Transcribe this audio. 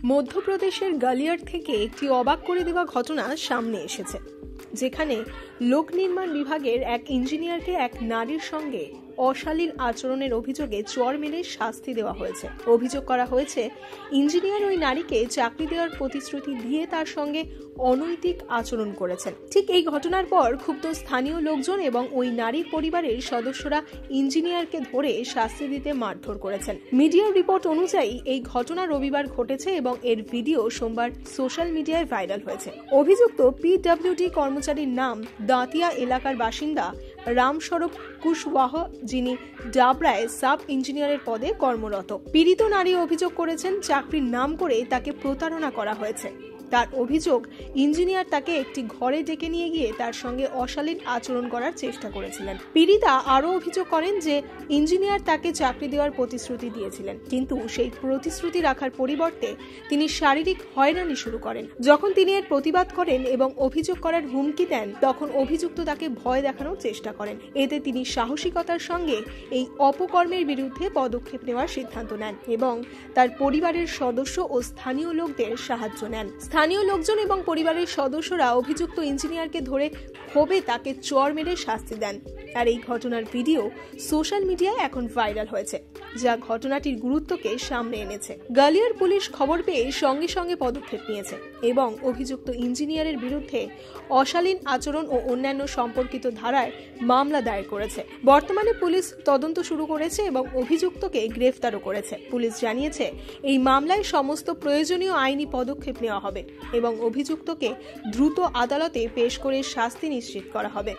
মধ্যপ্রদেশের গালিয়ার থেকে একটি অবাক করে দেওয়া ঘটনা সামনে এসেছে, যেখানে লোক নির্মাণ বিভাগের এক ইঞ্জিনিয়ারকে এক নারীর সঙ্গে অশালীন আচরণের অভিযোগে চড় মেরে শাস্তি দেওয়া হয়েছে। অভিযোগ করা হয়েছে, ইঞ্জিনিয়ার ওই নারীকে চাকরি দেওয়ার প্রতিশ্রুতি দিয়ে তার সঙ্গে অনৈতিক আচরণ করেছেন। ঠিক এই ঘটনার পর ক্ষুব্ধ স্থানীয় লোকজন এবং ওই নারীর পরিবারের সদস্যরা ইঞ্জিনিয়ারকে ধরে শাস্তি দিতে মারধর করেছেন। মিডিয়ার রিপোর্ট অনুযায়ী এই ঘটনা রবিবার ঘটেছে এবং এর ভিডিও সোমবার সোশ্যাল মিডিয়ায় ভাইরাল হয়েছে। অভিযুক্ত পিডব্লিউডি কর্মচারীর নাম দাঁতিয়া এলাকার বাসিন্দা রামস্বরূপ কুশওয়াহ, যিনি ডাবরায় সাব ইঞ্জিনিয়ারের পদে কর্মরত। পীড়িত নারী অভিযোগ করেছেন, চাকরির নাম করে তাকে প্রতারণা করা হয়েছে। তার অভিযোগ, ইঞ্জিনিয়ার তাকে একটি ঘরে ডেকে নিয়ে গিয়ে তার সঙ্গে অশালীন আচরণ করার চেষ্টা করেছিলেন। পীড়িতা আরও অভিযোগ করেন যে ইঞ্জিনিয়ার তাকে চাকরি দেওয়ার প্রতিশ্রুতি দিয়েছিলেন, কিন্তু সেই প্রতিশ্রুতি রাখার পরিবর্তে তিনি শারীরিক হয়রানি শুরু করেন। যখন তিনি এর প্রতিবাদ করেন এবং অভিযোগ করার হুমকি দেন, তখন অভিযুক্ত তাকে ভয় দেখানোর চেষ্টা করেন। এতে তিনি সাহসিকতার সঙ্গে এই অপকর্মের বিরুদ্ধে পদক্ষেপ নেওয়ার সিদ্ধান্ত নেন এবং তার পরিবারের সদস্য ও স্থানীয় লোকদের সাহায্য নেন। স্থানীয় লোকজন এবং পরিবারের সদস্যরা অভিযুক্ত ইঞ্জিনিয়ারকে ধরে ক্ষোভে তাকে চড় মেরে শাস্তি দেন। আর এই ঘটনার ভিডিও সোশ্যাল মিডিয়ায় এখন ভাইরাল হয়েছে, যা ঘটনাটির গুরুত্বকে সামনে এনেছে। গালিয়ার পুলিশ খবর পেয়ে সঙ্গে সঙ্গে পদক্ষেপ নিয়েছে এবং অভিযুক্ত ইঞ্জিনিয়ারের বিরুদ্ধে অশালীন আচরণ ও অন্যান্য সম্পর্কিত ধারায় মামলা দায়ের করেছে। বর্তমানে পুলিশ তদন্ত শুরু করেছে এবং অভিযুক্তকে গ্রেফতারও করেছে। পুলিশ জানিয়েছে, এই মামলায় সমস্ত প্রয়োজনীয় আইনি পদক্ষেপ নেওয়া হবে এবং অভিযুক্তকে দ্রুত আদালতে পেশ করে শাস্তি নিশ্চিত করা হবে।